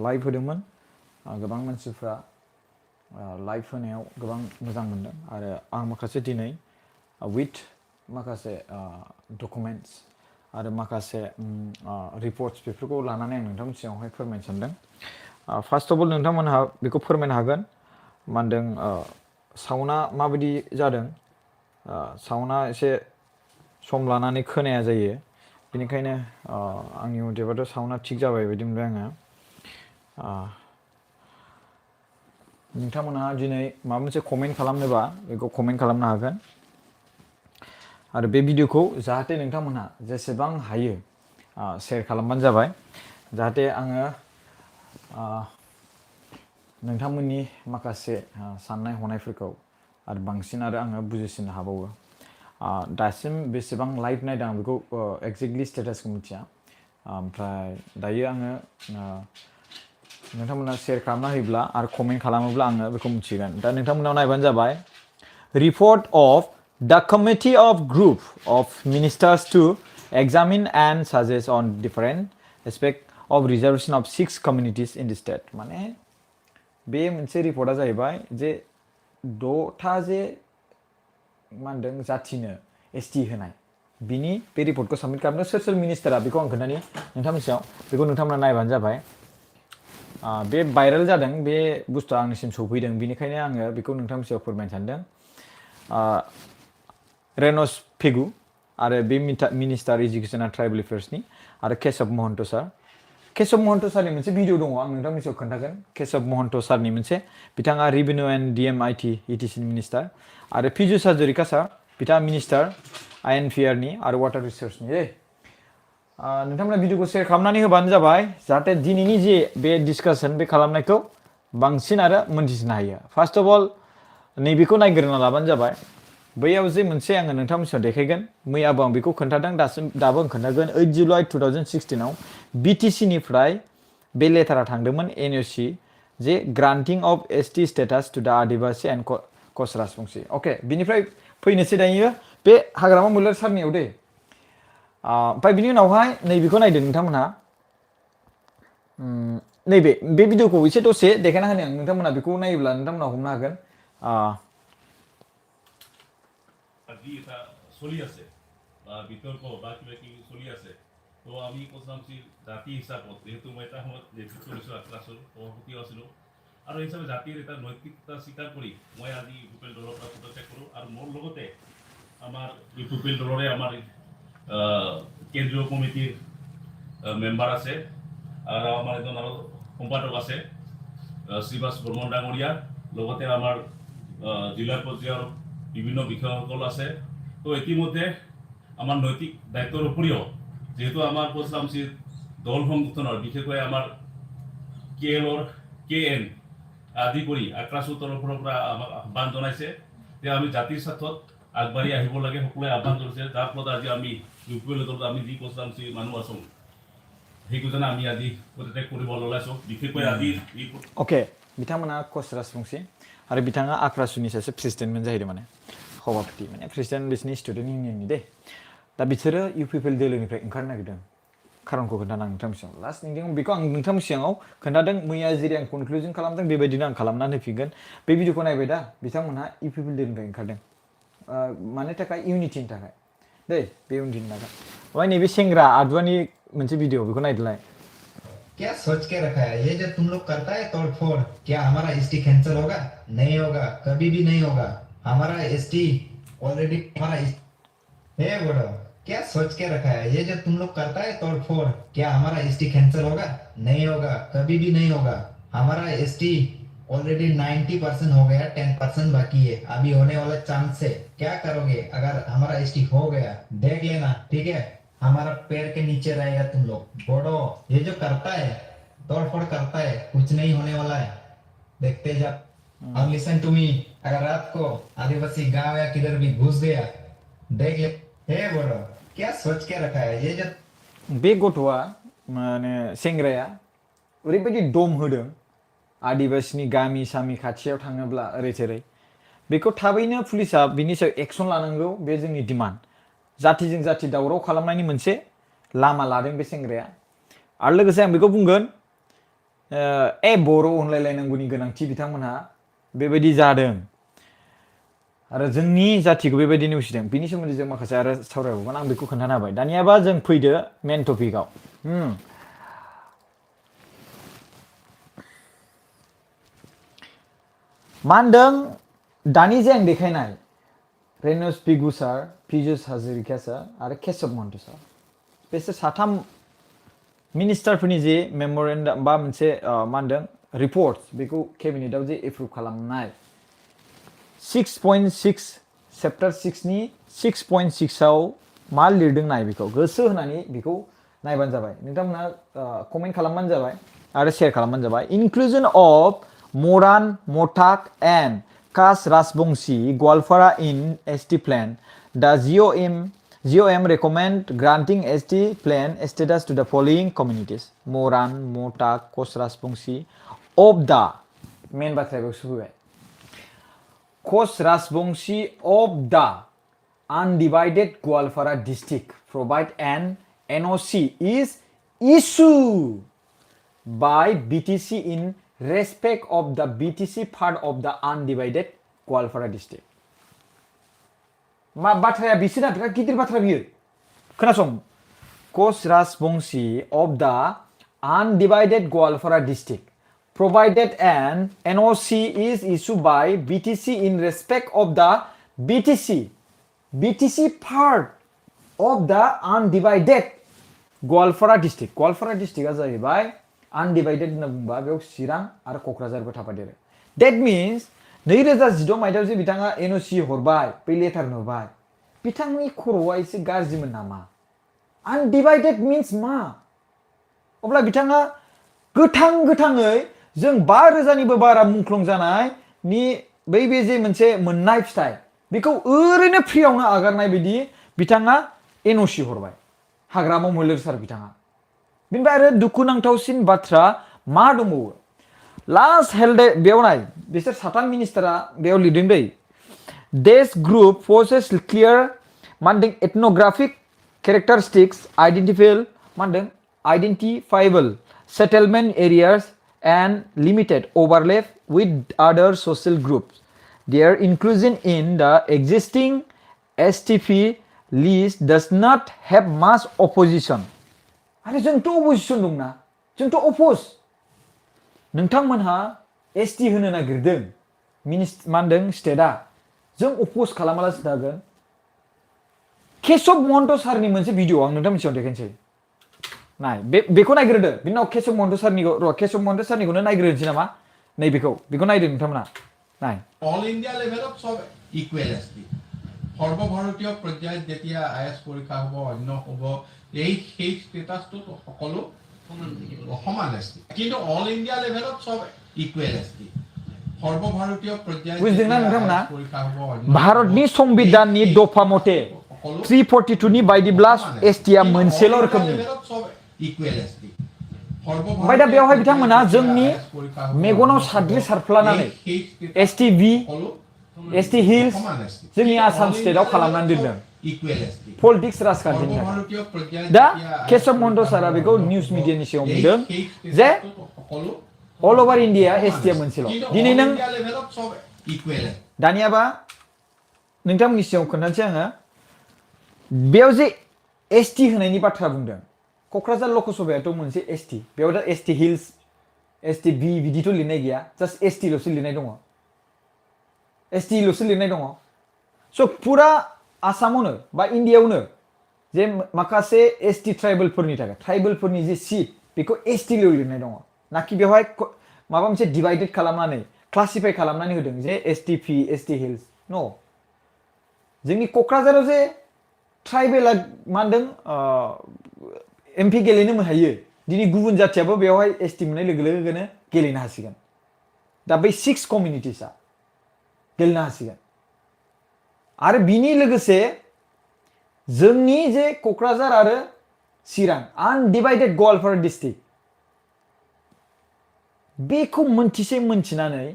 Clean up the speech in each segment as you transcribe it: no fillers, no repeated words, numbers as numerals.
Live होदोंमोन गोबां मानसिफ्रा लाइभ होनायाव गोबां मोजां मोनदों आरो आं माखासे दिनै विथ माखासे डकुमेन्ट्स आरो माखासे रिपर्ट्स बेफोरखौ लानानै आं नोंथांमोननि सिगाङावहाय फोरमायनो सानदों फार्स्ट अफ अल नोंथांमोनहा बेखौ फोरमायनो हागोन मा होनदों साउन्डआ माबायदि जादों साउन्डआ एसे सम लानानै खोनाया जायो बेनिखायनो आंनि मथेबाथ' साउन्डआ थिग जाबाय बायदि मोनबाय आङो नोंथांमोनहा दिनै माबा मोनसे कमेन्ट खालामनोबा बेखौ कमेन्ट खालामनो हागोन आरो बे भिडिअखौ जाहाथे नोंथांमोनहा जेसेबां हायो शेयार खालामबानो जाबाय जाहाथे आङो नोंथांमोननि माखासे साननाय हनायफोरखौ आरो बांसिन आरो आङो बुजिसिननो हाबावो दासिम बेसेबां लाइभ नायदों आं बेखौ एक्जेक्टलि स्टेटासखौ मिथिया ओमफ्राय दायो आङो नोंथांमोना शेयार खालामना होयोब्ला आरो कमेन्ट खालामोब्ला आङो बेखौ मिथिगोन दा नोंथांमोनाव नायबानो जाबाय report of the committee of group of ministers to examine and suggest on different aspect of reservation of 6 communities in the state माने बे मोनसे रिपर्टआ जाहैबाय जे 6था जे मा होनदों जाथिनो एसटि होनाय बिनि बे रिपर्टखौ साबमिट खालामदों सोर सोर मिनिस्टारा बेखौ आं खोन्थानि नोंथांमोननि सायाव बेखौ नोंथांमोना नायबानो जाबाय बे भाइरेल जादों बे बुस्थुआ आंनिसिम सौफैदों बेनिखायनो आङो बेखौ नोंथांनि सायाव फोरमायनो सानदों रेनस फेगु आरो बे मिनिस्टार इडुकेसन एन्ड ट्राइबेल एफेयार्सनि आरो केशव महन्त सार केशव महन्त सारनि मोनसे भिडिअ दङ आं नोंथांनि सायाव खोन्थागोन केशव महन्त सारनि मोनसे बिथाङा रेभिनिउ एन्ड डिएमआइटि इटिसिनि मिनिस्टार आरो पिजुस हाजरिका सार बिथाङा मिनिस्टार आइएनपिआरनि आरो वाटार रिसोर्सनि नोंथांमोना भिडिअखौ शेयार खालामनानै होबानो जाबाय जाहाथे दिनैनि जे बे डिसकासन बे खालामनायखौ बांसिन आरो मोनथिनो हायो फार्स्ट अफ अल नैबेखौ नायग्रोना लाबानो जाबाय बैयाव जे मोनसे आङो नोंथांमोननि सायाव देखायगोन मैयाबो आं बेखौ खोन्थादों दाबो आं खोन्थागोन 8 जुलाइ 2016 आव बिटिसिनिफ्राय बे लेटारा थांदोंमोन एनअसि जे ग्रान्टिं अफ एसटि स्टेटास टु द आदिबासि एन्ड कस राजबंसि अके बिनिफ्राय फैनोसै दायो बे हाग्रामा महिलारी सारनियाव दे ओमफ्राय बिनि उनावहाय नैबेखौ नायदो नोंथांमोनहा नैबे बे भिडिअखौ एसे दसे देखायना होनो आं नोंथांमोना बेखौ नायोब्ला नोंथांमोना हमनो हागोन আজি এটা চলি আছে বা বিতৰ্ক বা কিবা কিবি চলি আছে তো আমি কোচামচি জাতি হিচাপত যেহেতু মই এটা সময়ত নেতৃত্ব লৈছোঁ ক্লাছৰ সভাপতিও আছিলোঁ আৰু এই হিচাপে জাতিৰ এটা নৈতিকতা স্বীকাৰ কৰি মই আজি ইউপিএল দলৰ পৰা পদত্যাগ কৰোঁ আৰু মোৰ লগতে আমাৰ ইউপিএল দলৰে আমাৰ কেন্দ্ৰীয় কমিটিৰ মেম্বাৰ আছে আৰু আমাৰ এজন আৰু সম্পাদক আছে শ্ৰীবাস বৰ্মন ডাঙৰীয়া লগতে আমাৰ জিলা পৰ্যায়ৰ বিভিন্ন বিষয়সকল আছে তো ইতিমধ্যে আমাৰ নৈতিক দায়িত্বৰ উপৰিও যেহেতু আমাৰ কোচামচিৰ দল সংগঠনৰ বিশেষকৈ আমাৰ কেএন আদি কৰি আক্ৰাছৰ তৰফৰ পৰা আমাক আহ্বান জনাইছে যে আমি জাতিৰ স্বাৰ্থত আগবাঢ়ি আহিব লাগে সকলোৱে আহ্বান জনাইছে যাৰ ফলত আজি আমি ইউপিএল দলত আমি যি কোচামচি মানুহ আছোঁ সেইকেইজনে আমি আজি পদত্যাগ কৰিব ওলাইছোঁ বিশেষকৈ আজি अके बिथांमोना कस राजबंसि आरो बिथाङा आक्रासुनि सासे प्रेसिडेन्टमोन जाहैदों माने सभापति माने प्रेसिडेन्ट बिसोरनि स्टुडेन्ट इउनियननि दे दा बिसोरो इउपिपिएल दोलोनिफ्राय ओंखारनो नागिरदों खारनखौ खोन्थानो आं नोंथांनि सिगाङाव लास्ट मिटिं बेखौ आं नोंथांनि सिगाङाव खोन्थादों मैया जेरै आं कनक्लुजन खालामदों बेबायदिनो आं खालामनानै होफिनगोन बे भिडिअखौ नायबाय दा बिथांमोनहा इउपिपिएल दोलोनिफ्राय ओंखारदों मानि थाखाय इउनिटिनि थाखाय दे बे इउनिटिनि थाखाय ओमफ्राय नैबे सेंग्रा आदुवानि मोनसे भिडिअ बेखौ नायदोलाय क्या सोच के रखा है ये जो तुम लोग करता है तोड़फोड़ क्या हमारा एसटी कैंसिल होगा नहीं होगा कभी भी नहीं होगा हमारा एसटी ऑलरेडी हमारा हे बोलो क्या सोच के रखा है ये जो तुम लोग करता है तोड़फोड़ क्या हमारा एसटी कैंसिल होगा नहीं होगा कभी भी नहीं होगा हमारा एसटी ऑलरेडी 90% हो गया 10% बाकी है अभी होने वाला चांस है क्या करोगे अगर हमारा एसटी हो गया देख लेना ठीक है हमारा पैर के नीचे रहेगा तुम लोग बोलो ये जो करता है तोड़फोड़ करता है कुछ नहीं होने वाला है देखते जा अब लिसन टू मी अगर रात को आदिवासी गांव या किधर भी घुस गया देख ले हे बोलो क्या सोच के रखा है ये जो बे गथ'आ माने सेंग्राया ओरैबायदि दम होदों आदिबासिनि गामि सामि खाथियाव थाङोब्ला ओरै थोरै बेखौ थाबैनो पुलिसा बिनि सायाव एक्सन लानांगौ बे जोंनि डिमान्ड जातिजों जाति दावराव खालामनायनि मोनसे लामा लादों बे सेंग्राया आरो लोगोसे आं बेखौ बुंगोन बर' अनलायलायनांगौनि गोनांथि बिथांमोनहा बेबायदि जादों आरो जोंनि जाथिखौ बेबायदि नेवसिदों बिनि सोमोन्दै जों माखासे आरो सावरायबावगोन आं बेखौ खोन्थानो हाबाय दानियाबा जों फैदो मेन टपिकआव मा होनदों दानि जे आं देखायनाय रेनस पिगु सार पिजुस हाजरिका सार आरो केशब महन्त सार बेसोर साथाम मिनिस्टारफोरनि जे मेमरेन्डाम बा मोनसे मा होनदों रिपर्ट बेखौ केबिनेटआव जे एप्रुभ खालामनाय 6.6 चेप्टार 6 नि 6.6 आव मा लिरदों नाय बेखौ गोसो होनानै बेखौ नायबानो जाबाय नोंथांमोना कमेन्ट खालामबानो जाबाय आरो शेयार खालामबानो जाबाय inclusion of Moran Matak and Koch Rajbongshi Goalpara in ST plan the GOM recommend granting ST plan status to the following communities Moran Matak Koch Rajbongshi of the मेन बाथ्राया बेयाव सफैबाय Kos Rajbongshi of the undivided Goalpara district provide an NOC is issued by BTC in respect of the BTC part of the undivided Goalpara district. मा बाथ्राया बिसोरना बिराद गिदिर बाथ्रा बियो खोनासं Kos Rajbongshi of the undivided Goalpara district provided an NOC is issued by BTC in respect of the BTC part of the undivided Goalpara district. Goalpara district आ जाहैबाय undivided होनना बुंबा बेयाव चिरां आरो क'क्राझारबो थाफादेरो. That means 2016 मायथाइयाव जे बिथाङा NOC हरबाय बै लेटार नुबाय बिथांनि खर'आ एसे गाज्रिमोन नामा? Undivided means मा? अब्ला बिथाङा गोथाङै जों 5,000निबो बारा मुंख्लं जानायनि बै बे जे मोनसे मोननाय फिथाइ बेखौ ओरैनो फ्रियावनो आगारनाय बायदि बिथाङा NOC हरबाय हाग्रामा महिलारी सार बिथाङा बिनिफ्राय आरो दुखुनांथावसिन बाथ्रा मा दंबावो लास्ट हेल्ड बेयाव नाय बिसोर साथाम मिनिस्टारा बेयाव लिरदों दै This group possess clear मा होनदों ethnographic characteristics identifiable settlement areas and limited overlap with other social groups. Their inclusion in the existing STP list does not have much opposition. आरे जोंथ' opposition दंना जोंथ' oppose नोंथांमोनहा ST होनो नागिरदों मा होनदों स्टेटआ जों oppose खालामालासिनो थागोन केशब महन्त सारनि मोनसे भिडिअ आं नोंथांनि सिगाङाव देखायनोसै नाय बेखौ नायग्रोदो बिनि उनाव केशब महन्त सारनिखौ केशब महन्त सारनिखौनो नायग्रोनोसै नामा नै बेखौ नायदो नोंथांमोना नाय অল ইন্ডিয়া লেভেলত সব ইকুৱেল এছটি সৰ্বভাৰতীয় পৰ্যায়ত যেতিয়া আইএছ পৰীক্ষা হ'ব অন্য হ'ব সেই ষ্টেটাছটো সকলো সমান এছটি কিন্তু অল ইন্ডিয়া লেভেলত সব ইকুৱেল এছটি সৰ্বভাৰতীয় পৰ্যায়ত বুজিदोंना नोंथांमोना भारतनि संबिधाननि दफा मथे 342 नि बायदिब्ला एसटिआ मोनसेल' रोखोमनि ओमफ्राय दा बेवहाय बिथांमोना जोंनि मेगनाव साद्रि सारफ्लानानै एसटि बि एसटि हिल्स जोंनि आसाम स्टेटआव खालामनानै दोनदों पलिटिक्स राजखान्थिनि थाखाय दा केशब महन्त सारा बेखौ निउस मिडियानि सिगाङाव बुंदों जे अल ओभार इन्डिया एसटिआ मोनसेल' दिनै नों दानियाबा नोंथांमोननि सिगाङाव खोन्थानोसै आङो बेयाव जे एसटि होनायनि बाथ्रा बुंदों क'क्राझार लकसभायाथ' मोनसे एसटि बेयाव दा एसटि हिल्स एसटि बि बिदिथ' लिरनाय गैया जास्ट एसटिल'सो लिरनाय दङ एसटिल'सो लिरनाय दङ स' फुरा आसामावनो बा इन्डियायावनो जे माखासे एसटि ट्राइबेलफोरनि थाखाय ट्राइबेलफोरनि जे सिट बेखौ एसटिल' लिरनाय दङ नाखि बेवहाय माबा मोनसे डिभाइडेड खालामनानै क्लासिफाइ खालामनानै होदों जे एसटि पि एसटि हिल्स न' जोंनि क'क्राझाराव जे ट्राइबेला मा होनदों एमपि गेलेनो हायो दिनै गुबुन जाथियाबो बेवहाय एसटि मोननाय लोगो लोगोनो गेलेनो हासिगोन दा बै 6 कमिउनिटिसआ गेलेनो हासिगोन आरो बिनि लोगोसे जोंनि जे क'क्राझार आरो चिरां आनडिभाइडेड गवालपारा डिस्ट्रिक्ट बेखौ मोनथिनानै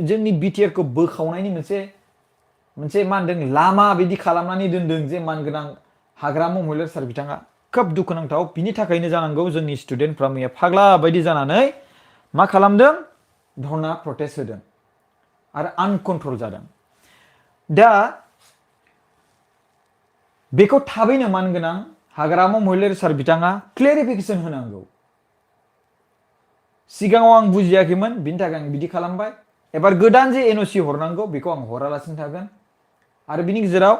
जोंनि बिटिआरखौ बोखावनायनि मोनसे मा होनदों लामा बिदि खालामनानै दोनदों जे मानगोनां हाग्रामा महिलारी सार बिथाङा खोब दुखुनांथाव बिनि थाखायनो जानांगौ जोंनि स्टुडेन्टफ्रा मैया फाग्ला बायदि जानानै मा खालामदों धरना प्रटेस्ट होदों आरो आनकन्ट्रल जादों दा बेखौ थाबैनो मानगोनां हाग्रामा महिलारि सार बिथाङा क्लेरिफिकेसन होनांगौ सिगाङाव आं बुजियाखैमोन बिनि थाखाय आं बिदि खालामबाय एबार गोदान जे एनअसि हरनांगौ बेखौ आं हरालासिनो थागोन आरो बिनि गेजेराव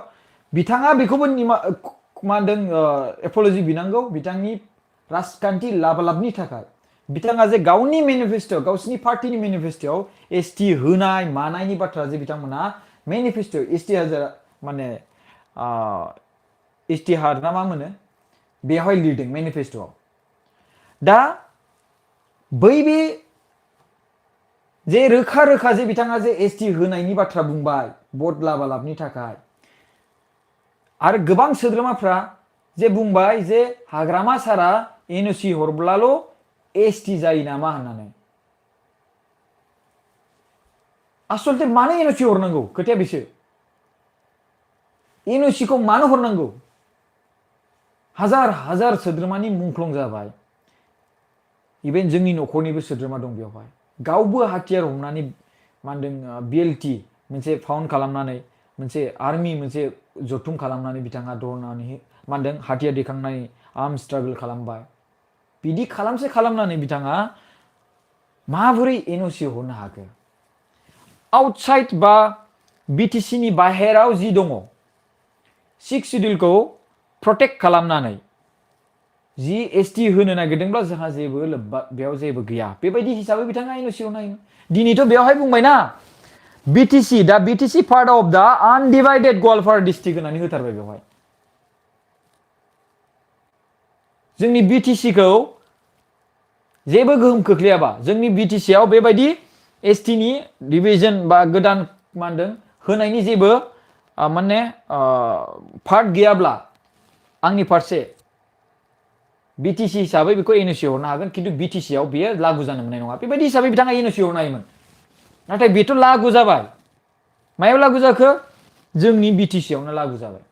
बिथाङा बेखौबो मा होनदों एपलजि बिनांगौ बिथांनि राजखान्थि लाबलाबनि थाखाय बिथाङा जे गावनि मेनिफेस्ट'आव गावसिनि पार्टिनि मेनिफेस्ट'आव एसटि होनाय मानायनि बाथ्रा जे बिथांमोना मेनिफेस्ट' एसटि हाजार माने इस्तिहार ना मा मोनो बेवहाय लिरदों मेनिफेस्ट'आव दा बै बे जे रोखा रोखा जे बिथाङा जे एसटि होनायनि बाथ्रा बुंबाय भट लाबालाबनि थाखाय आरो गोबां सोद्रोमाफ्रा जे बुंबाय जे हाग्रामा सारा एनअसि हरब्लाल' एसटि जायो नामा होननानै आसलते मानो एनअसि हरनांगौ खोथाया बेसो एनअसिखौ मानो हरनांगौ हाजार हाजार सोद्रोमानि मुंख्लं जाबाय इभेन जोंनि न'खरनिबो सोद्रोमा दं बेवहाय गावबो हाथियार हमनानै मा होनदों बिएलटि मोनसे फाउन्ड खालामनानै मोनसे आर्मि मोनसे जथुम खालामनानै बिथाङा दरनानै मा होनदों हाथियार दैखांनानै आर्म स्ट्रागल खालामबाय बिदि खालामनानै बिथाङा माबोरै एनअसि हरनो हाखो आउटसाइड बा बिटिसिनि बाहेराव जि दङ सिक्स सिडिउलखौ प्रटेक्ट खालामनानै जि एसटि होनो नागिरदोंब्ला जोंहा जेबो लोब्बा बेयाव जेबो गैया बेबायदि हिसाबै बिथाङा एनअसि हरनो हायोमोन दिनैथ' बेवहाय बुंबायना बिटिसि दा BTC part of the undivided Goalpara district होननानै होथारबाय बेवहाय जोंनि बिटिसिखौ जेबो गोहोम खोख्लैयाबा जोंनि बिटिसिआव बेबायदि एसटिनि डिभिजन बा गोदान मा होनदों होनायनि जेबो माने पार्ट गैयाब्ला आंनि फारसे बिटिसि हिसाबै बेखौ एनअसि हरनो हागोन खिन्थु बिटिसिआव बेयो लागु जानो मोननाय नङा बेबायदि हिसाबै बिथाङा एनअसि हरनो हायोमोन नाथाय बेथ' लागु जाबाय मायाव लागु जाखो जोंनि बिटिसिआवनो लागु जाबाय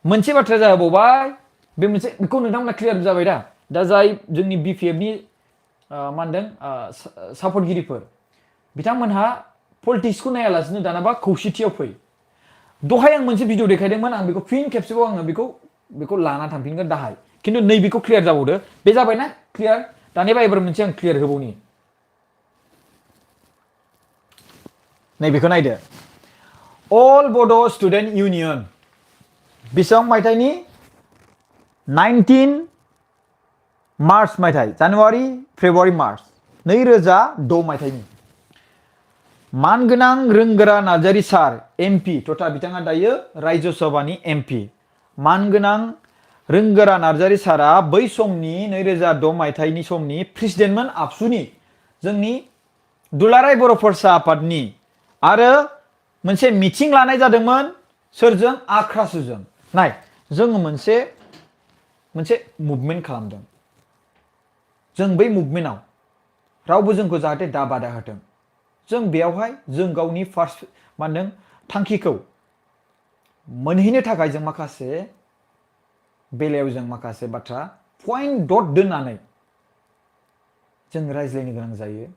मोनसे बाथ्रा जाबावबाय बे मोनसे बेखौ नोंथांमोना क्लियार जाबाय दा जाय जोंनि बिपिएफनि मा होनदों सापर्टगिरिफोर बिथांमोनहा पलिटिक्सखौ नायालासिनो दानाबा खौसेथियाव फै दहाय आं मोनसे भिडिअ देखायदोंमोन आं बेखौ फिन खेबसेबाव आङो बेखौ लाना थांफिनगोन दाहाय खिन्थु नैबेखौ क्लियार जाबावदो बे जाबायना क्लियार दानिबा एबार मोनसे आं क्लियार होबावनि नैबेखौ नायदो अल बड' स्टुडेन्ट इउनियन बेसेबां मायथाइनि 19 मार्च मायथाइ जानुवारि फेब्रुवारि मार्च 2006 मायथाइनि मानगोनां रोंगोरा नार्जारी सार एमपि तथा बिथाङा दायो राज्य सभानि एमपि मानगोनां रोंगोरा नार्जारी सारा बै समनि 2006 मायथाइनि समनि प्रेसिडेन्टमोन आबसुनि जोंनि दुलाराय बर' फरायसा आफादनि आरो मोनसे मिटिं लानाय जादोंमोन सोरजों आख्रासुजों नाय जोङो मोनसे मुभमेन्ट खालामदों जों बै मुभमेन्टआव रावबो जोंखौ जाहाथे दा बादा होथों जों बेयावहाय जों गावनि फार्स्ट मा होनदों थांखिखौ मोनहैनो थाखाय जों माखासे बेलायाव जों माखासे बाथ्रा पइन्ट डट दोननानै जों रायज्लायनो गोनां जायो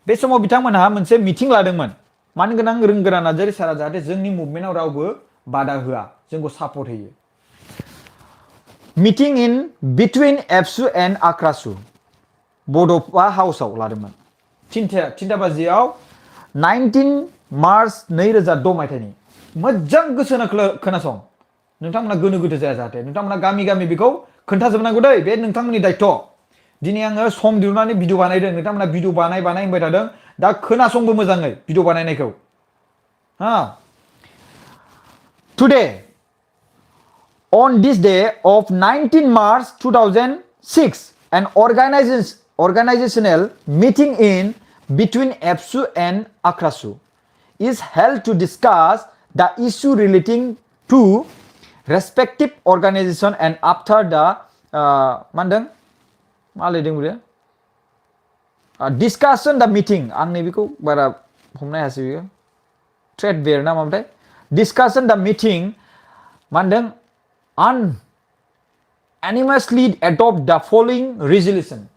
बे समाव बिथांमोनहा मोनसे मिटिं लादोंमोन मानगोनां रोंगोरा नार्जारी सारा जाहाथे जोंनि मुभमेन्टआव रावबो बादा होआ जोंखौ सापर्ट होयो मिटिं इन बिटुइन एबसु एन्ड आख्रासु बड'फा हाउसआव लादोंमोन थिनथा बाजियाव 19 मार्च 2006 मायथाइनि मोजां गोसो होना खोनासं नोंथांमोना गोनो गोथो जाया जाहाथे नोंथांमोना गामि गामि बेखौ खोन्थाजोबनांगौ दै बे नोंथांमोननि दायथ' दिनै आङो सम दिहुननानै भिडिअ बानायदों नोंथांमोना भिडिअ बानाय होनबाय थादों दा खोनासंबो मोजाङै भिडिअ बानायनायखौ Today, on this day of 19 March 2006, an organizational meeting in between EBSU and Akrasu is held to discuss the issue relating to respective organization and after the discussion the meeting आं नैबेखौ बारा हमनो हायासै बेयो trade बेर ना मामोनथाय discussion the meeting मा होनदों unanimously adopt the following resolution.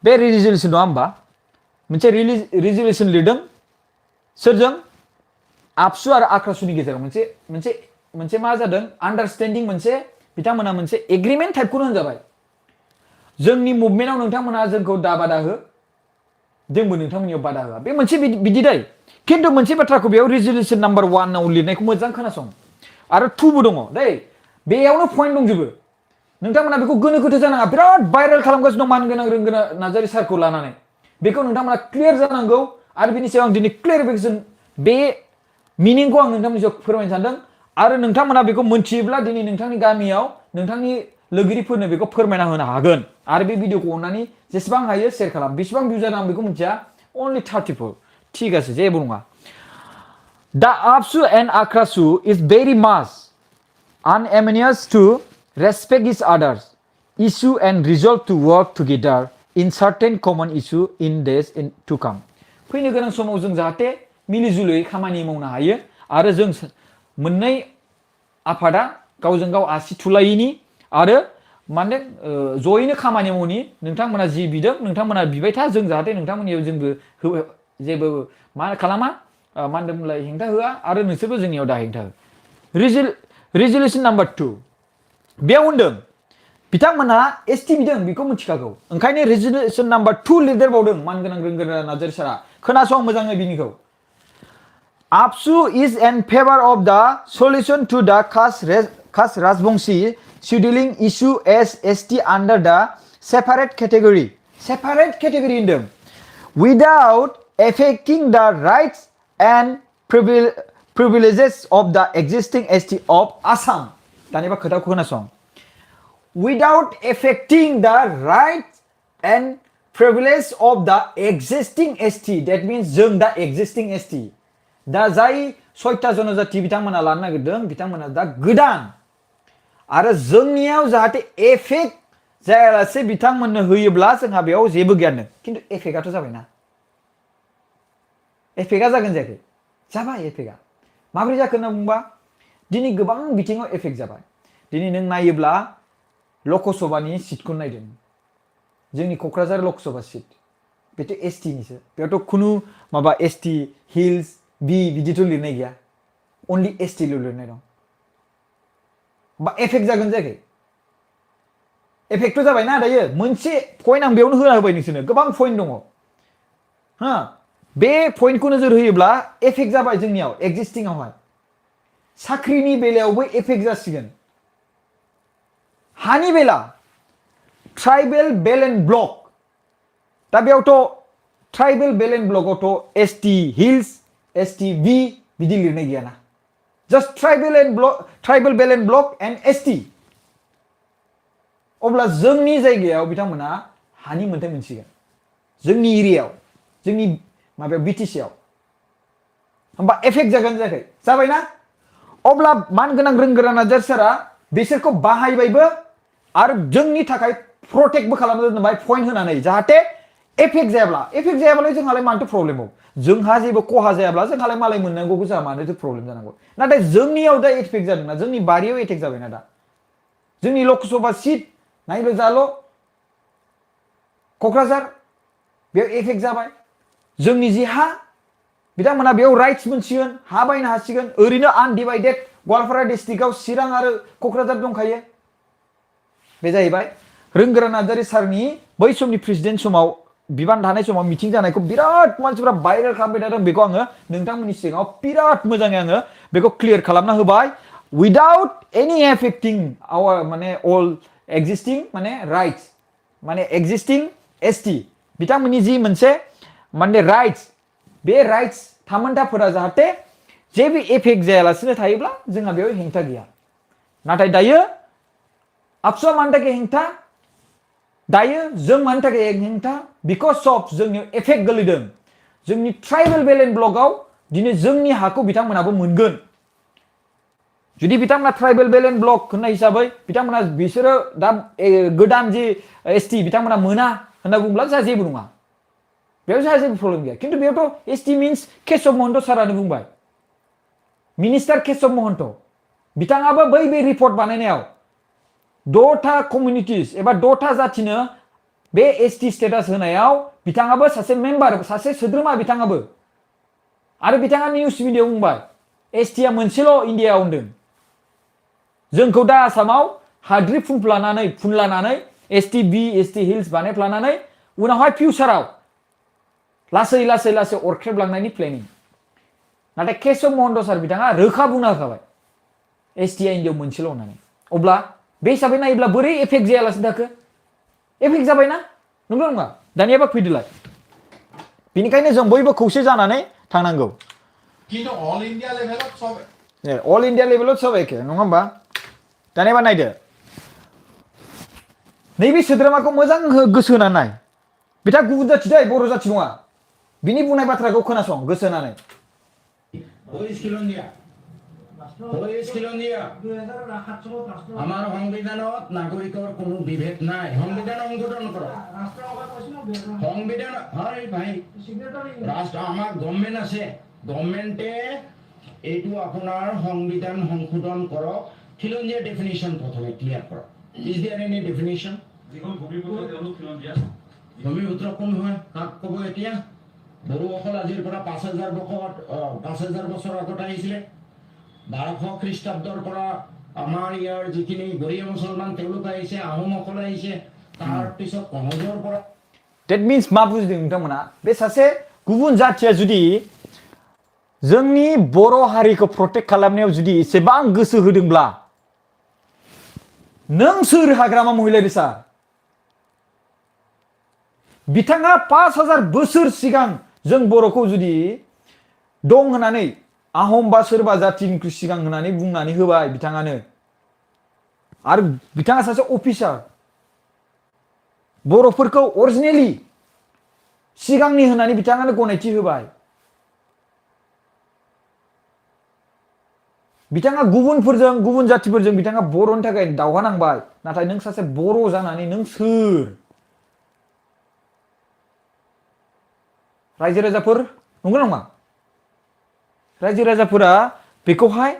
बे resolution नङा होमबा मोनसे resolution लिरदों सोरजों आबसु आरो आक्रासुनि गेजेराव मोनसे मा जादों आन्डारस्टेन्डिं मोनसे बिथांमोना मोनसे एग्रिमेन्ट टाइपखौनो होनजाबाय जोंनि मुभमेन्टआव नोंथांमोना जोंखौ दाबादा हो जोंबो नोंथांमोननियाव बादा होआ बे मोनसे बिदि दै खिन्थु मोनसे बाथ्राखौ बेयाव रिजोल्युसन नाम्बार 1 आव लिरनायखौ मोजां खोनासं आरो 2 बो दङ दै बेयावनो पइन्ट दंजोबो नोंथांमोना बेखौ गोनो गोथो जानाङा बिराद भाइरेल खालामगासिनो दं मानगोनां रोंगोना नार्जारी सारखौ लानानै बेखौ नोंथांमोना क्लियार जानांगौ आरो बिनि सायाव आं दिनै क्लियारिफिकेसन बे मिनिंखौ आं नोंथांमोननि सायाव फोरमायनो सानदों आरो नोंथांमोना बेखौ मोनथियोब्ला दिनै नोंथांनि गामियाव नोंथांनि लोगोरिफोरनो बेखौ फोरमायना होनो हागोन आरो बे भिडिअखौ अननानै जेसेबां हायो शेयार खालाम बेसेबां भिउ जादों आं बेखौ मिथिया only 34 ঠিক আছে जेबो नङा The Apsu and Akrasu is very much unanimous to respect each other's issue and resolve to work together in certain common issue in days to come. फैनो गोनां समाव जों जाहाथे मिलिजुलियै खामानि मावनो हायो आरो जों मोननै आफादा गावजों गाव आसि थुलायैनि आरो माने जयैनो खामानि मावनि नोंथांमोना जि बिदों नोंथांमोना बिबाय था जों जाहाथे नोंथांमोननियाव जोंबो जेबो मा खालामा मा होनदोंमोनलाय हेंथा होआ आरो नोंसोरबो जोंनियाव दा हेंथा हो रिजोल्युसन नाम्बार 2 बेयाव होनदों बिथांमोनहा एसटि बिदों बेखौ मिथिखागौ ओंखायनो रिजोल्युसन नाम्बार 2 लिरदेरबावदों मानगोनां रोंगोरा नार्जारी सारा खोनासं मोजाङै बिनिखौ Apsu is in favor of the solution to the caste Rajbongshi scheduling issue as ST under the separate category in them without affecting the rights and privileges of the existing ST of Assam. दानिबा खोथाखौ खोनासं without affecting the rights and privileges of the existing ST that means जों दा existing ST दा जाय 6टा जनजाति बिथांमोना लानो नागिरदों बिथांमोना दा गोदान आरो जोंनियाव जाहाथे एफेक्ट जायालासे बिथांमोननो होयोब्ला जोंहा बेयाव जेबो गैयानो खिन्थु एफेक्टआथ' जाबायना एफेक्टआ जागोन जायाखै जाबाय एफेक्टआ माबोरै जाखो होनना बुंबा दिनै गोबां बिथिङाव एफेक्ट जाबाय दिनै नों नायोब्ला लकसभानि सिटखौ नायदों जोंनि क'क्राझार लकसभा सिट बेथ' एसटिनिसो बेयावथ' खुनु माबा एसटि हिल्स बि बिदिथ' लिरनाय गैया अनलि एसटिल' लिरनाय दं बा एफेक्ट जागोन जायाखै एफेक्टथ' जाबायना दायो मोनसे पइन्ट आं बेयावनो होना होबाय नोंसोरनो गोबां पइन्ट दङ हा बे पइन्टखौ नोजोर होयोब्ला एफेक्ट जाबाय जोंनियाव एक्जिस्टिंआवहाय साख्रिनि बेलायावबो एफेक्ट जासिगोन हानि बेला ट्राइबेल बेलेन्स ब्लक दा बेयावथ' ट्राइबेल बेलेन्स ब्लकआवथ' एसटि हिल्स एसटि बि बिदि लिरनाय गैयाना जास्ट ट्राइबेल बेलेन्स ब्लक एन्ड एसटि अब्ला जोंनि जायगायाव बिथांमोना हानि मोन्थाय मोनसिगोन जोंनि एरियायाव जोंनि माबायाव बिटिसिआव होमबा एफेक्ट जागोन जायाखै जाबायना अब्ला मानगोनां रोंगोरा नार्जारी सारा बिसोरखौ बाहायबायबो आरो जोंनि थाखाय प्रटेक्टबो खालामनो दोनबाय पइन्ट होनानै जाहाथे एफेक्ट जायाब्लालाय जोंहालाय मानोथो प्रब्लेमाव जोंहा जेबो खहा जायाब्ला जोंहालाय मालाय मोननांगौखौ जोंहा मानोथो प्रब्लेम जानांगौ नाथाय जोंनियाव दा एफेक्ट जादोंना जोंनि बारियाव एटेक जाबायना दा जोंनि लकसभा सिट नायल' जाल' क'क्राझार बेयाव एफेक्ट जाबाय जोंनि जि हा बिथांमोना बेयाव राइट्स मोनसिगोन हा बायनो हासिगोन ओरैनो आनडिभाइडेड गवालपारा डिस्ट्रिक्टआव चिरां आरो क'क्राझार दंखायो बे जाहैबाय रोंगोरा नार्जारी सारनि बै समनि प्रेसिडेन्ट समाव बिबान थानाय समाव मिटिं जानायखौ बिराद मानसिफोरा भाइरेल खालामबाय थादों बेखौ आङो नोंथांमोननि सिगाङाव बिराद मोजाङै आङो बेखौ क्लियार खालामना होबाय विदाउट एनि एफेक्टिं आवर माने अल एक्जिस्टिं माने राइट्स माने एक्जिस्टिं एसटि बिथांमोननि जि मोनसे माने राइट्स बे राइट्स थामोनथाफोरा जाहाथे जेबो एफेक्ट जायालासिनो थायोब्ला जोंहा बेयाव हेंथा गैया नाथाय दायो आबसुआ मानि थाखाय हेंथा दायो जों मानि थाखाय हेंथा बिकज अफ जोंनियाव एफेक्ट गोलैदों जोंनि ट्राइबेल बेलेन्स ब्लकआव दिनै जोंनि हाखौ बिथांमोनाबो मोनगोन जुदि बिथांमोना ट्राइबेल बेलेन्स ब्लक होननाय हिसाबै बिथांमोना बिसोरो दा गोदान जि एसटि बिथांमोना मोना होनना बुंब्ला जोंहा जेबो नङा बेयाव जोंहा जेबो प्रब्लेम गैया खिन्थु बेयावथ' एसटि मिन्स केशव महन्त सारानो बुंबाय मिनिस्टार केशव महन्त बिथाङाबो बै रिपर्ट बानायनायाव द'था कमिउनिटिस एबा द'था जाथिनो बे एसटि स्टेटास होनायाव बिथाङाबो सासे मेम्बार सासे सोद्रोमा बिथाङाबो आरो बिथाङा निउस मिडियायाव बुंबाय एसटिया मोनसेल' इन्डियायाव होनदों जोंखौ दा आसामाव हाद्रि फुनलानानै एसटि बि एसटि हिल्स बानायफ्लानानै उनावहाय फिउचाराव लासै लासै लासै अरख्रेबलांनायनि प्लेनिं नाथाय केशव महन्त सार बिथाङा रोखा बुंना होखाबाय एसटिआ इन्डियायाव मोनसेल' होननानै अब्ला बे हिसाबै नायोब्ला बोरै एफेक्ट जायालासिनो थाखो एफेक्ट जाबायना नंगौ नङा दानियाबा फैदोलाय बेनिखायनो जों बयबो खौसे जानानै थांनांगौ কিন্তু অল ইণ্ডিয়া লেভেলত চব अल इन्डिया लेभेलाव सब एखे नङा होमबा दानियाबा नायदो नैबे सोद्रोमाखौ मोजां गोसो होनानै नाय बिथाङा गुबुन जाथि दै बर' जाथि नङा बिनि बुंनाय बाथ्राखौ खोनासं गोसो होनानै আমাৰ সংবিধানত নাগৰিকৰ কোনো বিভেদ নাই সংবিধান সংশোধন কৰক সংবিধান হয় ভাই ৰাষ্ট্ৰ আমাৰ গভৰ্ণমেণ্ট আছে গভৰ্ণমেণ্টে এইটো আপোনাৰ সংবিধান সংশোধন কৰক খিলঞ্জীয়া ডেফিনিশ্যন প্ৰথমে ক্লিয়াৰ কৰক ইজ দেয়াৰ এনি ডেফিনিশ্যন ভূমিপুত্ৰ কোন হয় কাক ক'ব এতিয়া বড়োসকল আজিৰ পৰা 5,000 বছৰ আগত আহিছিলে 1200 খ্ৰীষ্টাব্দৰ পৰা আমাৰ ইয়াৰ যিখিনি গৰীয়া মুছলমান তেওঁলোক আহিছে আহোমসকল আহিছে তাৰ পিছত কনৌজৰ পৰা That means मा बुजिदों नोंथांमोना बे सासे गुबुन जाथिया जुदि जोंनि बर' हारिखौ प्रटेक्ट खालामनायाव जुदि एसेबां गोसो होदोंब्ला नों सोर हाग्रामा महिलारि सार बिथाङा 5000 बोसोर सिगां जों बर'खौ जुदि दं होननानै आहम बा सोरबा जातिनिख्रुइ सिगां होननानै बुंनानै होबाय बिथाङानो आरो बिथाङा सासे अफिसार बर'फोरखौ अरिजिनेलि सिगांनि होननानै बिथाङानो गनायथि होबाय बिथाङा गुबुनफोरजों गुबुन जातिफोरजों बिथाङा बर'नि थाखाय दावहा नांबाय नाथाय नों सासे बर' जानानै नों सोर रायजो राजाफोर नंगौ नङा रायजो राजाफोरा बेखौहाय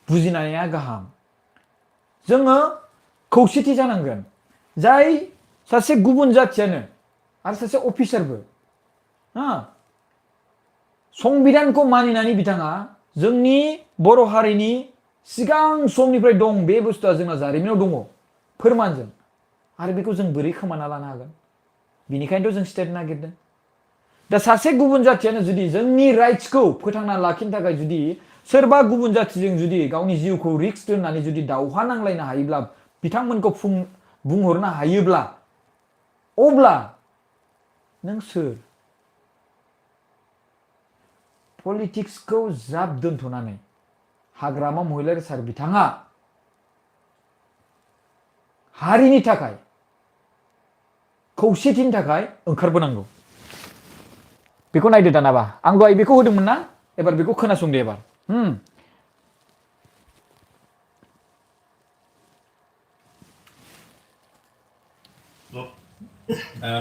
बुजिनाया गाहाम जोङो खौसेथि जानांगोन जाय सासे गुबुन जाथियानो आरो सासे अफिसारबो संबिधानखौ मानिनानै बिथाङा जोंनि बर' हारिनि सिगां समनिफ्राय दं बे बुस्थुआ जोंना जारिमिनाव दङ फोरमानजों आरो बेखौ जों बोरै खोमाना लानो हागोन बिनिखायनोथ' जों स्टेट नागिरदों दा सासे गुबुन जाथियानो जुदि जोंनि राइट्सखौ फोथांना लाखिनो थाखाय जुदि सोरबा गुबुन जातिजों जुदि गावनि जिउखौ रिस्क दोननानै जुदि दावहा नांलायनो हायोब्ला बिथांमोनखौ बुंहरनो हायोब्ला अब्ला नों सोर पलिटिक्सखौ ज्राब दोनथ'नानै हाग्रामा महिलारि सार बिथाङा हारिनि थाखाय खौसेथिनि थाखाय ओंखारबोनांगौ बेखौ नायदो दानाबा आं दहाय बेखौ होदोंमोन ना एबार बेखौ खोनासंदो एबार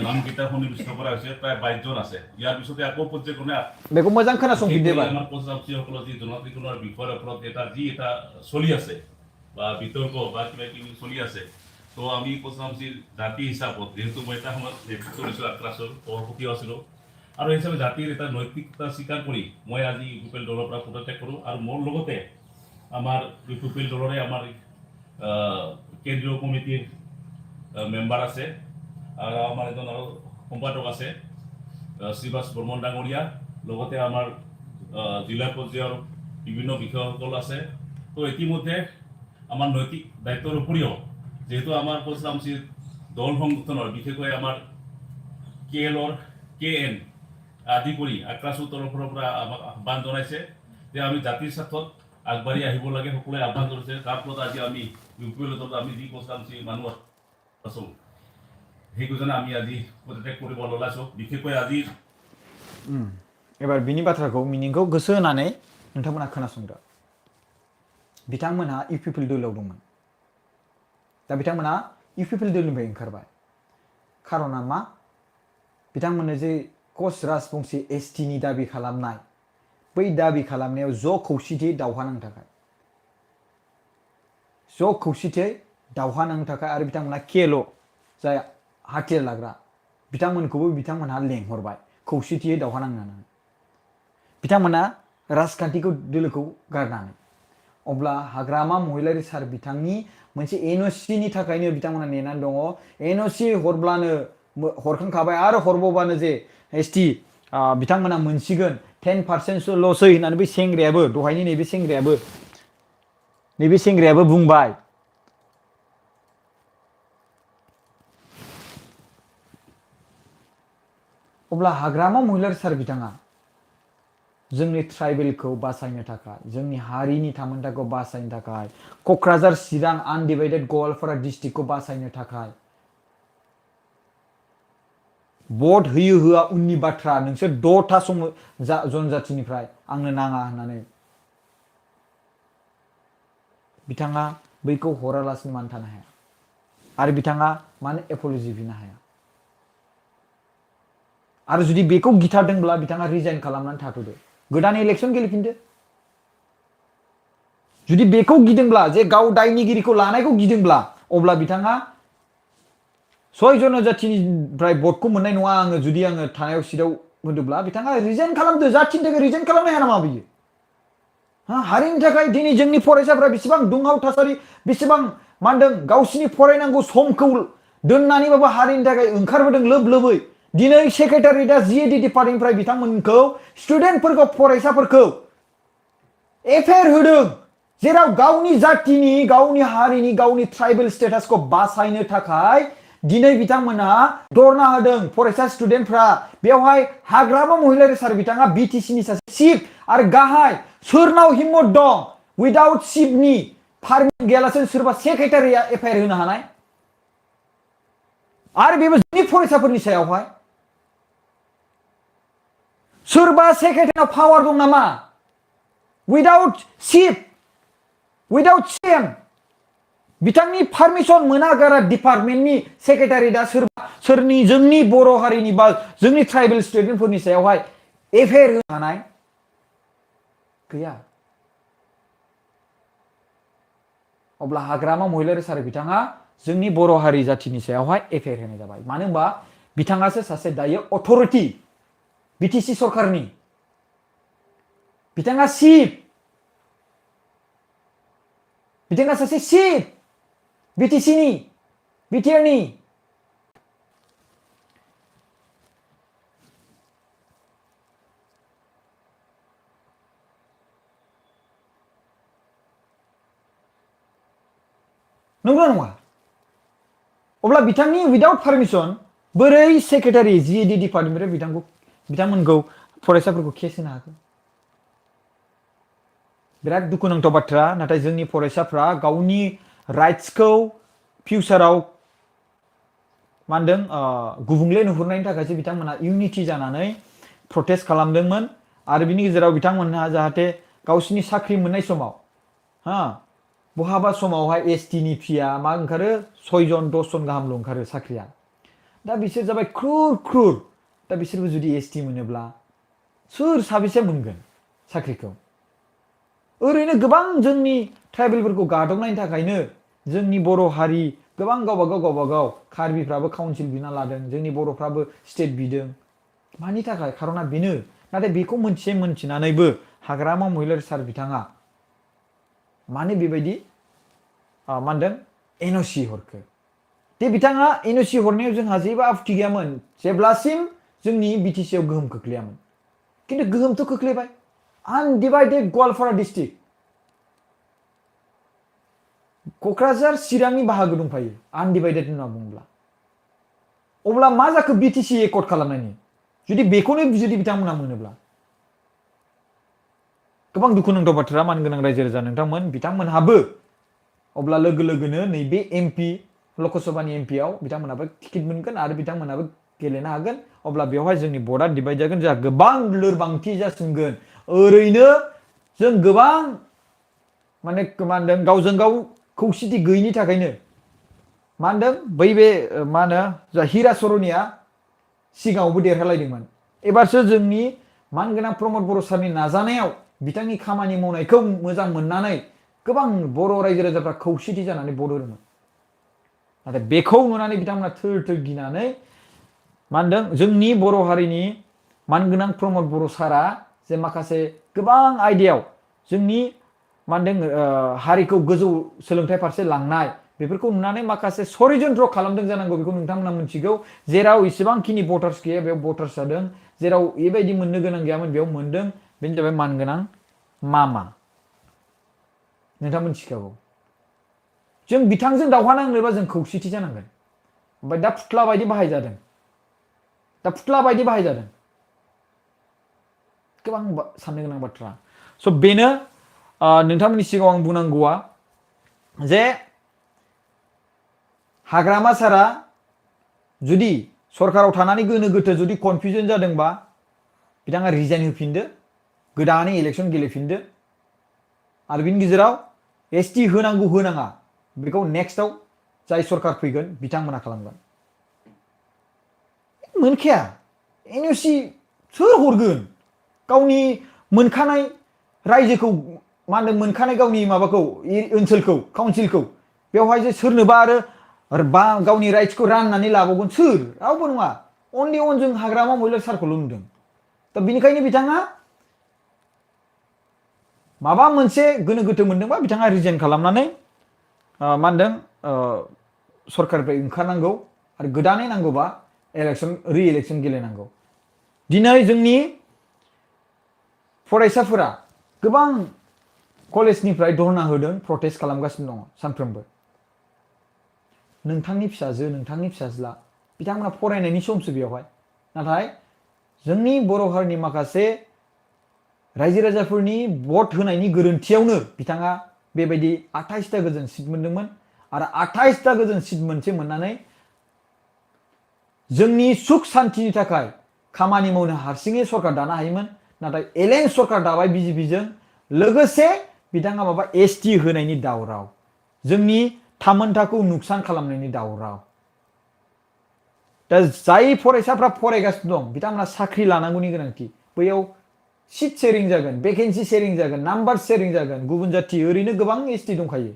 নামকেইটা সন্নিৱিষ্ট কৰা হৈছে প্ৰায় 22 জন আছে ইয়াৰ পিছতে আকৌ পৰ্যায়ক্ৰমে बेखौ मोजां खोनासंफिनदो एबार আমাৰ পঞ্চায়তসকলৰ যি জনপ্ৰীকৰণৰ বিষয়ৰ ওপৰত এটা চলি আছে বা বিতৰ্ক বা কিবা কিবি চলি আছে তো আমি পঞ্চায়তী জাতি হিচাপত যেহেতু মই এটা সময়ত নেতৃত্ব লৈছিলোঁ আক্ৰাছৰ সভাপতিও আছিলোঁ আৰু এই হিচাপে জাতিৰ এটা নৈতিকতা স্বীকাৰ কৰি মই আজি ইউপিএল দলৰ পৰা পদত্যাগ কৰোঁ আৰু মোৰ লগতে আমাৰ ইউপিএল দলৰে আমাৰ কেন্দ্ৰীয় কমিটিৰ মেম্বাৰ আছে আৰু আমাৰ এজন আৰু সম্পাদক আছে শ্ৰীবাস বৰ্মন ডাঙৰীয়া লগতে আমাৰ জিলা পৰ্যায়ৰ বিভিন্ন বিষয়াসকল আছে তো ইতিমধ্যে আমাৰ নৈতিক দায়িত্বৰ উপৰিও যেহেতু আমাৰ পঞ্চায়ত দল সংগঠনৰ বিশেষকৈ আমাৰ KN আদি কৰি আক্ৰাছৰ তৰফৰ পৰা আমাক আহ্বান জনাইছে যে আমি জাতিৰ স্বাৰ্থত আগবাঢ়ি আহিব লাগে সকলোৱে আহ্বান জনাইছে তাৰ ফলত আজি আমি ইউপিএলত আমি যি পঞ্চায়ত মানুহ আছো সেইজনে আমি আজি পদত্যাগ কৰিব ওলাইছো বিশেষকৈ আজি एबार बिनि बाथ्राखौ मिनिंखौ गोसो होनानै नोंथांमोना खोनासंदो बिथांमोनहा इउपिपिएल दोलोआव दंमोन दा बिथांमोना इउपिपिएल दोलोनिफ्राय ओंखारबाय खारना मा बिथांमोननो जे कच राजबंशी एसटिनि दाबि खालामनाय बै दाबि खालामनायाव ज' खौसेथियै दावहा नांनो थाखाय ज' खौसेथियै दावहा नांनो थाखाय आरो बिथांमोना केल' जाय हाथियार लाग्रा बिथांमोनखौबो बिथांमोनहा लेंहरबाय खौसेथियै दावहा नांनानै बिथांमोना राजखान्थिखौ दोलोखौ गारनानै अब्ला हाग्रामा महिलारि सार बिथांनि मोनसे एनअसिनि थाखायनो बिथांमोना नेनानै दङ एनअसि हरब्लानो हरखांखाबाय आरो हरबावबानो जे एसटि बिथांमोना मोनसिगोन 10%ल'सै होननानै बै सेंग्रायाबो दहायनि नैबे सेंग्रायाबो बुंबाय अब्ला हाग्रामा महिलारि सार बिथाङा जोंनि ट्राइबेलखौ बासायनो थाखाय जोंनि हारिनि थामोनथाखौ बासायनो थाखाय क'क्राझार चिरां आनडिभाइडेड गवालपारा डिस्ट्रिक्टखौ बासायनो थाखाय भट होयो होआ उननि बाथ्रा नोंसोर 6था जनजातिनिफ्राय आंनो नाङा होननानै बिथाङा बैखौ हरालासिनो मानो थानो हाया आरो बिथाङा मानो एप'लजि बिनो हाया आरो जुदि बेखौ गिथारदोंब्ला बिथाङा रिजाइन खालामनानै थाथ'दो गोदान इलेक्सन गेलेफिनदो जुदि बेखौ गिदोंब्ला जे गाव दायनिगिरिखौ लानायखौ गिदोंब्ला अब्ला बिथाङा 6 जनजातिनिफ्राय भटखौ मोननाय नङा आङो जुदि आङो थानायाव सिटआव होदोब्ला बिथाङा रिजाइन खालामदो जाथिनि थाखाय रिजाइन खालामनो हाया नामा बियो हारिनि थाखाय दिनै जोंनि फरायसाफ्रा बेसेबां दुंहाव थासारि बेसेबां मा होनदों गावसिनि फरायनांगौ समखौ दोननानैबाबो हारिनि थाखाय ओंखारबोदों लोब लोबै दिनै सेक्रेटारियेटआ जिएडि डिपार्टमेन्टनिफ्राय बिथांमोनखौ स्टुडेन्टफोरखौ फरायसाफोरखौ एफआइआर होदों जेराव गावनि जातिनि गावनि हारिनि गावनि ट्राइबेल स्टेटासखौ बासायनो थाखाय दिनै बिथांमोनहा धरना होदों फरायसा स्टुडेन्टफ्रा बेवहाय हाग्रामा महिलारि सार बिथाङा बिटिसिनि सासे चिफ आरो गाहाय सोरनाव हिम्मत दं उइदाउट चिफनि पारमिट गैयालासे सोरबा सेक्रेटारिया एफआइआर होनो हानाय आरो बेबो जोंनि फरायसाफोरनि सायावहाय सोरबा सेक्रेटारिनाव पावार दं नामा उइदाउट चिफ उइदाउट सीएम बिथांनि पारमिसन मोनागारा डिपार्टमेन्टनि सेक्रेटारियेटआ सोरनि जोंनि बर' हारिनि बा जोंनि ट्राइबेल स्टुडेन्टफोरनि सायावहाय एफआइआर होनो हानाय गैया अब्ला हाग्रामा महिलारि सार बिथाङा जोंनि बर' हारि जाथिनि सायावहाय एफआइआर होनाय जाबाय मानो होनबा बिथाङासो सासे दायो अथरिटि बिटिसि सरकारनि बिथाङा चिफ बिथाङा सासे चिफ बिटिसिनि बिटिआरनि नंगौना नङा अब्ला बिथांनि उइदाउट पारमिसन बोरै सेक्रेटारि जिएडि डिपार्टमेन्टनिफ्राय बिथांमोनखौ फरायसाफोरखौ केस होनो हागोन बिराद दुखुनांथाव बाथ्रा नाथाय जोंनि फरायसाफ्रा गावनि राइट्सखौ फिउचाराव मा होनदों गुबुंले नुहुरनायनि थाखायसो बिथांमोना इउनिटि जानानै प्रटेस्ट खालामदोंमोन आरो बिनि गेजेराव बिथांमोनहा जाहाथे गावसिनि साख्रि मोननाय समाव बहाबा समावहाय एसटिनि फिया मा ओंखारो 6 जन 10 जन गाहामल' ओंखारो साख्रिया दा बिसोर जाबाय क्रुर दा बिसोरबो जुदि एसटि मोनोब्ला सोर साबेसे मोनगोन साख्रिखौ ओरैनो गोबां जोंनि ट्राइबेलफोरखौ गादबनायनि थाखायनो जोंनि बर' हारि गोबां गावबागाव कार्बिफ्राबो काउन्सिल बिना लादों जोंनि बर'फ्राबो स्टेट बिदों मानि थाखाय खारना बेनो नाथाय बेखौ मोनथिनानैबो हाग्रामा महिलारि सार बिथाङा मानो बेबायदि मा होनदों एनअसि हरखो दे बिथाङा एनअसि हरनायाव जोंहा जेबो आपत्ति गैयामोन जेब्लासिम जोंनि बिटिसिआव गोहोम खोख्लैयामोन खिन्थु गोहोमथ' खोख्लैबाय आनडिभाइडेड गवालपारा डिस्ट्रिक्ट क'क्राझार चिरांनि बाहागो दंफायो आनडिभाइडेड होनना बुङोब्ला अब्ला मा जाखो बिटिसि एकर्ड खालामनायनि जुदि बेखौनो जुदि बिथांमोना मोनोब्ला गोबां दुखुनांथाव बाथ्रा मानगोनां रायजो राजा नोंथांमोन बिथांमोनहाबो अब्ला लोगो लोगोनो नैबे एमपि लकसभानि एमपिआव बिथांमोनाबो टिकेट मोनगोन आरो बिथांमोनाबो गेलेनो हागोन अब्ला बेवहाय जोंनि भटआ डिभाइड जागोन जोंहा गोबां लोरबांथि जासिनगोन ओरैनो जों गोबां माने मा होनदों गावजों गाव खौसेथि गैयिनि थाखायनो मा होनदों बै बे मा होनो जा हिराचरनिया सिगाङावबो देरहालायदोंमोन एबारसो जोंनि मानगोनां प्रमद बर' सारनि नाजानायाव बिथांनि खामानि मावनायखौ मोजां मोननानै गोबां बर' रायजो राजाफ्रा खौसेथि जानानै भट होदोंमोन नाथाय बेखौ नुनानै बिथांमोना थोर थोर गिनानै मा होनदों जोंनि बर' हारिनि मानगोनां प्रमद बर' सारा जे माखासे गोबां आयदायाव जोंनि मा होनदों हारिखौ गोजौ सोलोंथाइ फारसे लांनाय बेफोरखौ नुनानै माखासे षड़यजन्त्र खालामदों जानांगौ बेखौ नोंथांमोना मिथिगौ जेराव इसेबांखिनि भटार्स गैया बेयाव भटार्स जादों जेराव बेबायदि मोननो गोनां गैयामोन बेयाव मोनदों बेनो जाबाय मानगोनां मामा नोंथाङा मिथिखागौ जों बिथांजों दावहा नांनोबा जों खौसेथि जानांगोन ओमफ्राय दा फुथ्ला बायदि बाहायजादों गोबां साननो गोनां बाथ्रा स' बेनो नोंथांमोननि सिगाङाव आं बुंनांगौआ जे हाग्रामा सारा जुदि सरकाराव थानानै गोनो गोथो जुदि कनफिउजन जादोंबा बिथाङा रिजाइन होफिनदो गोदानै इलेक्सन गेलेफिनदो आरो बिनि गेजेराव एसटि होनांगौ होनाङा बेखौ नेक्स्टआव जाय सरकार फैगोन बिथांमोना खालामगोन मोनखाया एनअसि सोर हरगोन गावनि मोनखानाय रायजोखौ मा होनदों मोनखानाय गावनि माबाखौ ओनसोलखौ काउन्सिलखौ बेवहाय जे सोरनोबा आरो बा गावनि राइट्सखौ राननानै लाबावगोन सोर रावबो नङा अनलि अन जों हाग्रामा महिलार सारखौल' नुदों दा बिनिखायनो बिथाङा माबा मोनसे गोनो गोथो मोनदोंबा बिथाङा रिजाइन खालामनानै मा होनदों सरकारनिफ्राय ओंखारनांगौ आरो गोदानै नांगौबा रि इलेक्सन गेलेनांगौ दिनै जोंनि फरायसाफोरा गोबां कलेजनिफ्राय धरना होदों प्रटेस्ट खालामगासिनो दङ सानफ्रोमबो नोंथांनि फिसाजो नोंथांनि फिसाज्ला बिथांमोना फरायनायनि समसो बेवहाय नाथाय जोंनि बर' हारिनि माखासे रायजो राजाफोरनि भट होनायनि गोरोन्थियावनो बिथाङा बेबायदि 28टा गोजोन सिट मोनदोंमोन आरो 28टा गोजोन सिट मोननानै जोंनि सुख सान्तिनि थाखाय खामानि मावनो हारसिङै सरकार दानो हायोमोन नाथाय एलेन सरकार दाबाय बिजेपिजों लोगोसे बिथाङा माबा एसटि होनायनि दावराव जोंनि थामोनथाखौ नुकसान खालामनायनि दावराव दा जाय फरायसाफ्रा फरायगासिनो दं बिथांमोना साख्रि लानांगौनि गोनांथि बैयाव सिट शेरिं जागोन भेकेन्सि शेरिं जागोन नाम्बार शेरिं जागोन गुबुन जाथि ओरैनो गोबां एसटि दंखायो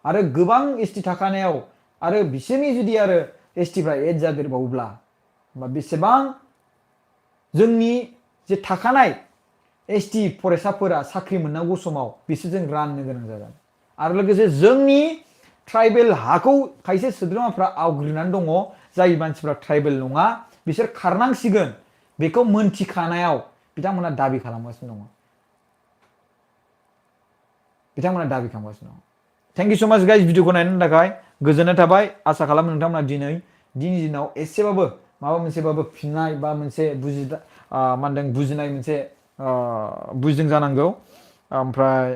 आरो गोबां एसटि थाखानायाव आरो बिसोरनि जुदि आरो एसटिफ्रा एड जादेरबावोब्ला होमबा बेसेबां जोंनि जे थाखानाय एसटि फरायसाफोरा साख्रि मोननांगौ समाव बिसोरजों राननो गोनां जागोन आरो लोगोसे जोंनि ट्राइबेल हाखौ खायसे सोद्रोमाफ्रा आवग्रिनानै दङ जाय मानसिफ्रा ट्राइबेल नङा बिसोर खारनांसिगोन बेखौ मोनथिखानायाव बिथांमोना दाबि खालामगासिनो दङ थेंक इउ सो माच गाइस भिडिअखौ नायनायनि थाखाय गोजोननाय थाबाय आसा खालामो नोंथांमोना दिनैनि दिनाव एसेबाबो माबा मोनसेबाबो फिननाय बा मोनसे मा होनदों बुजिनाय मोनसे बुजिदों जानांगौ ओमफ्राय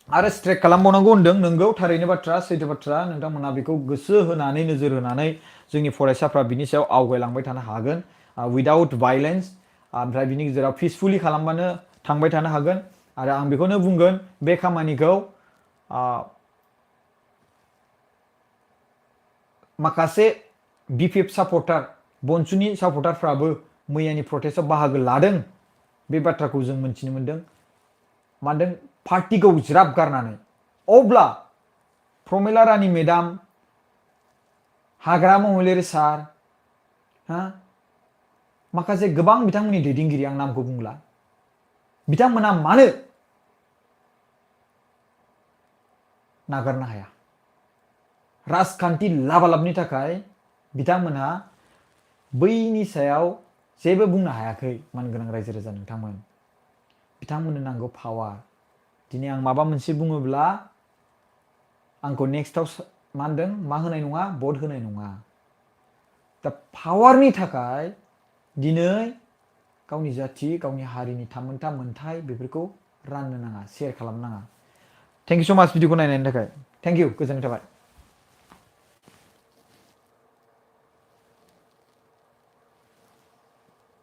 आरो स्ट्रेक खालामबावनांगौ होनदों नोंगौ थारैनो बाथ्रा सैथो बाथ्रा नोंथांमोना बेखौ गोसो होनानै नोजोर होनानै जोंनि फरायसाफ्रा बिनि सायाव आवगायलांबाय थानो हागोन उइदाउट भायलेन्स ओमफ्राय बिनि गेजेराव पिसफुलि खालामबानो थांबाय थानो हागोन आरो आं बेखौनो बुंगोन बे खामानिखौ माखासे बिपिएफ सापर्टार बनसुनि सापर्टारफ्राबो मैयानि प्रटेस्टआव बाहागो लादों बे बाथ्राखौ जों मिथिनो मोनदों मा होनदों पार्टिखौ ज्राब गारनानै अब्ला प्रमिला रानी मेडाम हाग्रामा महिलारी सार माखासे गोबां बिथांमोननि दैदेनगिरि आं नामखौ बुंला बिथांमोना मानो नागारनो हाया राजखान्थि लाबालाबनि थाखाय बिथांमोनहा बैनि सायाव जेबो बुंनो हायाखै मानगोनां रायजो राजा नोंथांमोन बिथांमोननो नांगौ पावार दिनै आं माबा मोनसे बुङोब्ला आंखौ नेक्स्टआव मा होनदों मा होनाय नङा भट होनाय नङा दा पावारनि थाखाय दिनै गावनि जाथि गावनि हारिनि थामोनथा मोनथाय बेफोरखौ राननो नाङा शेयार खालामनो नाङा थेंक इउ सो माच भिडिअखौ नायनायनि थाखाय थेंक इउ गोजोननाय थाबाय